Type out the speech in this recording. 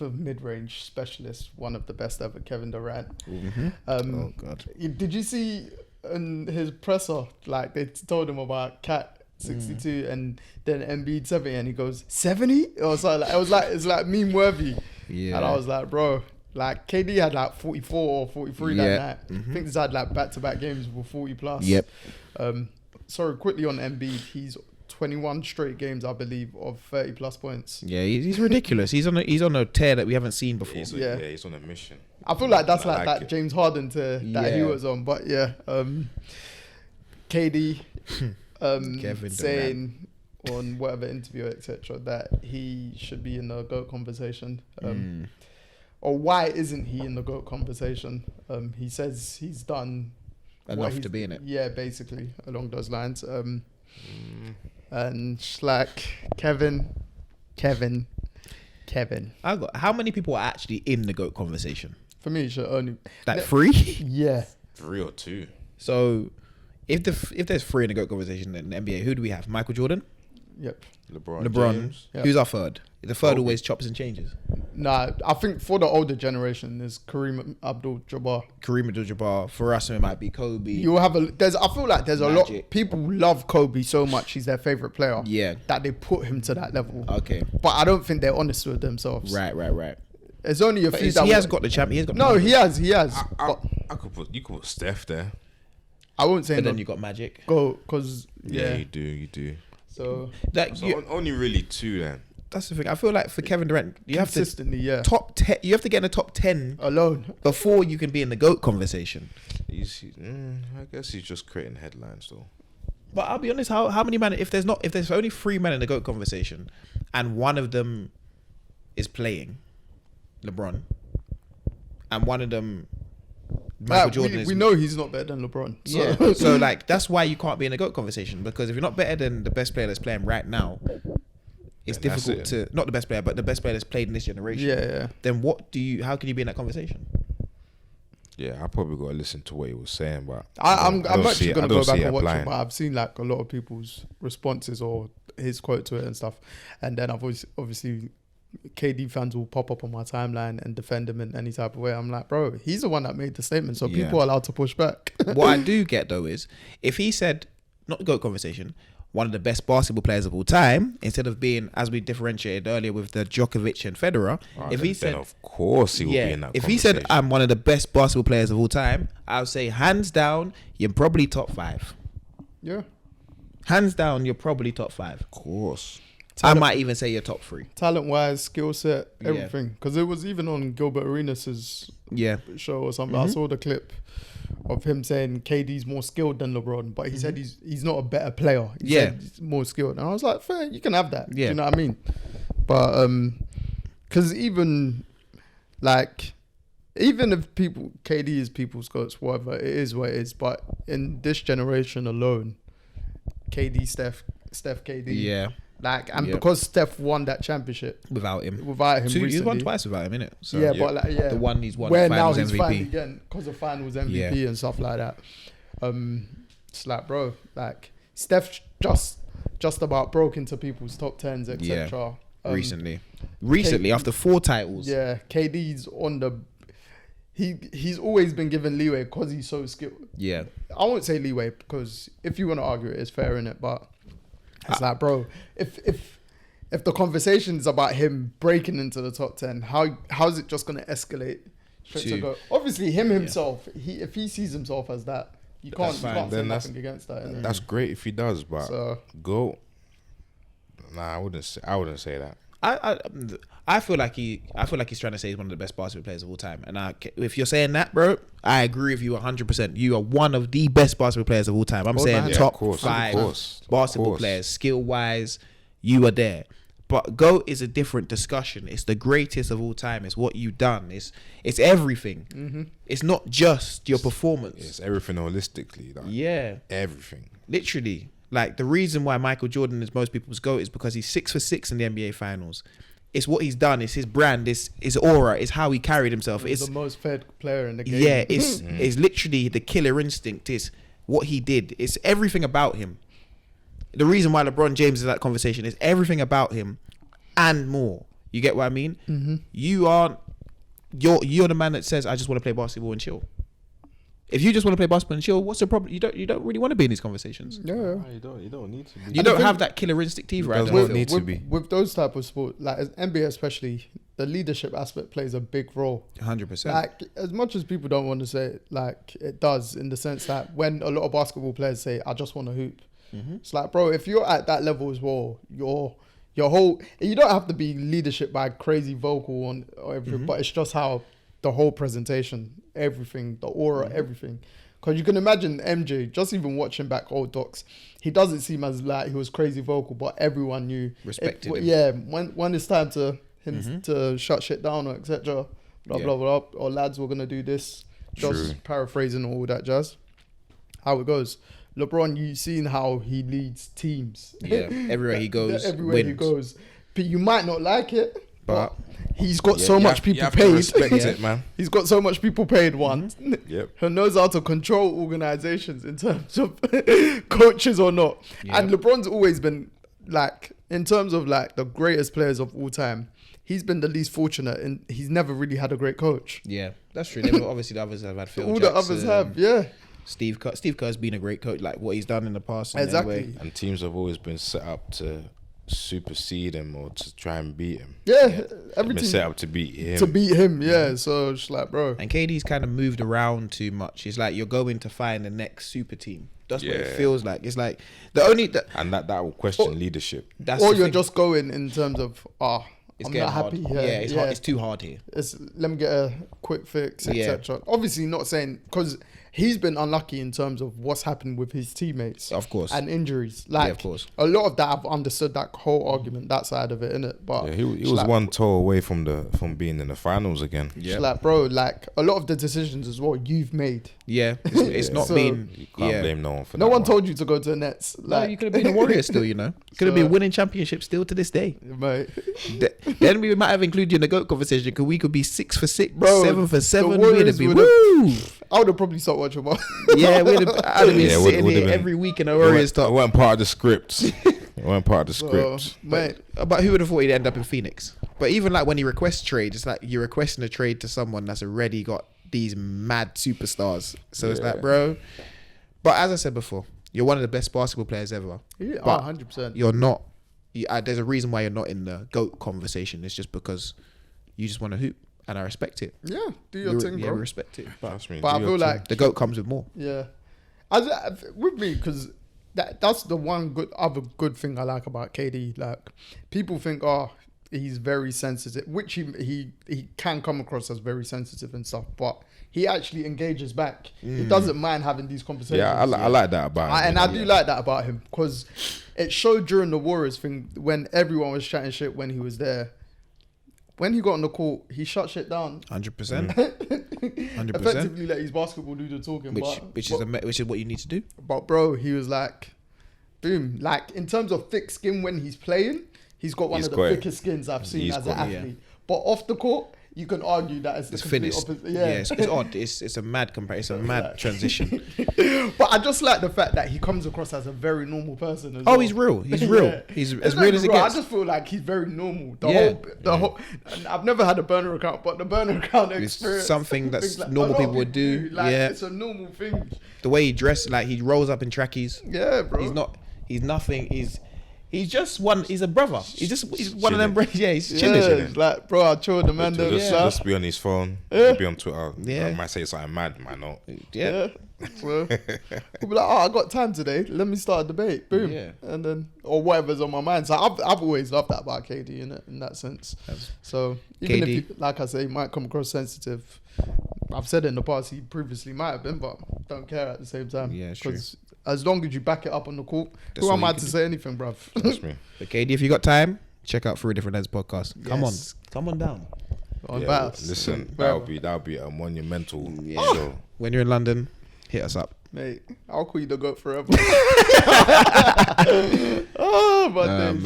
mid-range specialist, one of the best ever, Kevin Durant. Mm-hmm. Oh God! Did you see in his presser, like they told him about Cat 62 and then Embiid 70, and he goes 70? It's like meme worthy. Yeah. And I was like, bro, like KD had like 44 or 43 that night. Mm-hmm. I think he's had like back-to-back games with 40 plus. Yep. Sorry, quickly on Embiid, he's 21 straight games, I believe, of 30 plus points. Yeah, he's ridiculous. He's on a tear that we haven't seen before. He's on a mission. I feel like that's like that James Harden that he was on. But yeah, KD Kevin saying on whatever interview, etc., that he should be in the GOAT conversation. Or why isn't he in the GOAT conversation? He says he's done enough to be in it. Yeah, basically along those lines. And like Kevin. How many people are actually in the GOAT conversation? For me, it should only Like 3? Yeah, 3 or 2. So if there's 3 in the GOAT conversation in the NBA, who do we have? Michael Jordan? Yep. LeBron James. Who's our third? The third always chops and changes. Nah, I think for the older generation, there's Kareem Abdul-Jabbar. For us, it might be Kobe. You have I feel like there's a lot. People love Kobe so much; he's their favorite player. Yeah. That they put him to that level. Okay. But I don't think they're honest with themselves. Right. There's only a few that he has got the champ. He has got. No, he has. You could put Steph there. I won't say. But then you got Magic. Go, because you do. So only really 2 then. That's the thing. I feel like for Kevin Durant, you have to top 10. You have to get in the top 10 alone before you can be in the GOAT conversation. I guess he's just creating headlines though. But I'll be honest, how many men? If there's only 3 men in the GOAT conversation, and one of them is playing, LeBron, and one of them, Michael Jordan. We know he's not better than LeBron. So. Yeah. So like that's why you can't be in the GOAT conversation, because if you're not better than the best player that's playing right now, it's difficult to not the best player, but the best player that's played in this generation. Yeah. Then how can you be in that conversation? Yeah, I probably got to listen to what he was saying, but I'm actually going to go back and watch it. But I've seen like a lot of people's responses or his quote to it and stuff, and then I've obviously KD fans will pop up on my timeline and defend him in any type of way. I'm like, bro, he's the one that made the statement, so people are allowed to push back. What I do get though is if he said, not the GOAT conversation, one of the best basketball players of all time, instead of being, as we differentiated earlier with the Djokovic and Federer, if he said, of course he would be in that if conversation. he said I'm one of the best basketball players of all time, I'll say hands down you're probably top 5. Yeah, hands down you're probably top 5. Of course. I might even say you're top 3. Talent-wise, skill set, everything. Because it was even on Gilbert Arenas' show or something. I saw the clip of him saying KD's more skilled than LeBron, but he said he's not a better player. He said he's more skilled. And I was like, fair, you can have that. Yeah. Do you know what I mean? But, because even if KD is people's goats, whatever, it is what it is. But in this generation alone, KD, Steph, KD. Yeah. Because Steph won that championship without him recently. He's won twice without him, innit? So, but the one he's won where finals now he's MVP. finally again because of finals MVP and stuff like that. It's like, bro, like Steph just about broke into people's top 10s, etc. Recently after 4 titles. Yeah, KD's on the. He's always been given leeway because he's so skilled. Yeah, I won't say leeway because if you want to argue it, it's fair in it, but. It's like, bro, if the conversation is about him breaking into the top 10, how's it just going to escalate straight to go? Obviously, himself, if he sees himself as that, you can't say nothing against that. That's great if he does, but go. Nah, I wouldn't say that. I feel like he's trying to say he's one of the best basketball players of all time. And if you're saying that, bro, I agree with you 100%. You are one of the best basketball players of all time. I'm saying top 5 basketball players, skill wise, you are there. But GOAT is a different discussion. It's the greatest of all time. It's what you've done. It's everything. Mm-hmm. It's not just your performance. It's everything holistically. Everything. Literally. Like the reason why Michael Jordan is most people's GOAT is because he's 6 for 6 in the NBA finals. It's what he's done. It's his brand. It's his aura. It's how he carried himself. He's the most fed player in the game. Yeah, it's literally the killer instinct. It's what he did. It's everything about him. The reason why LeBron James is in that conversation is everything about him and more. You get what I mean? Mm-hmm. You're the man that says, I just want to play basketball and chill. If you just want to play basketball and chill, what's the problem? You don't really want to be in these conversations. Yeah, you don't need to be. You don't have that killer instinct either. Right? Don't need to be. With those type of sport, like NBA especially, the leadership aspect plays a big role. 100%. Like, as much as people don't want to say it, like, it does, in the sense that when a lot of basketball players say, I just want to hoop, it's like, bro, if you're at that level as well, your whole, you don't have to be leadership by crazy vocal or everything, but it's just how the whole presentation, everything, the aura, everything. Because you can imagine MJ, just even watching back old docs, he doesn't seem as like he was crazy vocal, but everyone knew. Respected him. Yeah, when it's time to him to shut shit down or etc. Blah, blah, blah, or lads, we're going to do this. Just paraphrasing all that jazz. How it goes. LeBron, you've seen how he leads teams. Yeah, everywhere he goes, everywhere he goes. But you might not like it, but he's got so much people paid. Respect it, man. He's got so much people paid, one. Yep. Who knows how to control organizations in terms of coaches or not. Yep. And LeBron's always been, like, in terms of like the greatest players of all time, he's been the least fortunate and he's never really had a great coach. Yeah, that's true. Obviously the others have had Phil all Jackson, the others have, yeah. Steve Kerr's been a great coach, like what he's done in the past. Exactly. Anyway. And teams have always been set up to supersede him or to try and beat him. Yeah, everything set up to beat him. Yeah. So it's like, bro. And KD's kind of moved around too much. It's like you're going to find the next super team. That's what it feels like. It's like and that will question leadership. Or you're just going in terms of it's I'm not happy here. Yeah, it's hard. It's too hard here. Let me get a quick fix, etc. Obviously, not saying because he's been unlucky in terms of what's happened with his teammates, of course, and injuries. Like, of course, a lot of that I've understood that whole argument, that side of it, innit? But he was like, one toe away from being in the finals again. Yeah, like, bro, like a lot of the decisions as well you've made. Yeah, it's not been. You can't blame no one for that. No one told you to go to the Nets. Like, no, you could have been a Warrior still. You know, could have been winning championships still to this day. Mate. Then we might have included you in the GOAT conversation because we could be 6 for 6, bro, 7 for 7. We'd be woo. I would have probably stopped watching more. Yeah, I'd have been sitting here every week in a Warriors talk. It wasn't part of the script. Mate. But who would have thought he'd end up in Phoenix? But even like when he requests trade, it's like you're requesting a trade to someone that's already got these mad superstars. So it's like, bro. But as I said before, you're one of the best basketball players ever. Yeah, but 100%. You're not. There's a reason why you're not in the GOAT conversation. It's just because you just want to hoop. And I respect it. Yeah, do your thing, bro. Yeah, we respect it. But I feel like the GOAT comes with more. Yeah, with me, because that's the one other good thing I like about KD. Like, people think, he's very sensitive, which he can come across as very sensitive and stuff, but he actually engages back. He doesn't mind having these conversations. Yeah, I like that about him. And I do like that about him because it showed during the Warriors thing when everyone was chatting shit when he was there. When he got on the court, he shut shit down. 100%. 100%. Effectively let his basketball do the talking. Which is what you need to do. But bro, he was like, boom. Like, in terms of thick skin when he's playing, he's got one of the thickest skins I've seen as an athlete. Yeah. But off the court, you can argue that it's finished. Opposite. Yeah, it's odd. It's a mad comparison. It's a mad transition. But I just like the fact that he comes across as a very normal person. Well. He's real. He's real. He's as real as it gets. I just feel like he's very normal. The whole. I've never had a burner account, but the burner account experience, something that like normal people would do. Like, it's a normal thing. The way he dressed, like he rolls up in trackies. Yeah, bro. He's nothing. He's just one. He's a brother. He's one of them. Yeah, he's chilling. Yeah, he's like, bro, I chill the man. Just be on his phone. Be on Twitter. I might say something mad, might not. Yeah. Well, we'll be like, I got time today. Let me start a debate. Boom. Yeah. And then, or whatever's on my mind. So I've always loved that about KD in that sense. So even KD. if, like I say, he might come across sensitive. I've said it in the past. He previously might have been, but don't care at the same time. Yeah, it's true. As long as you back it up on the court, who am I to say anything, bruv? Trust me. But KD, if you got time, check out Three Different Heads podcast. Yes. Come on down. Listen, that'll be a monumental show. When you're in London, hit us up, mate. I'll call you the GOAT forever. Oh, my days.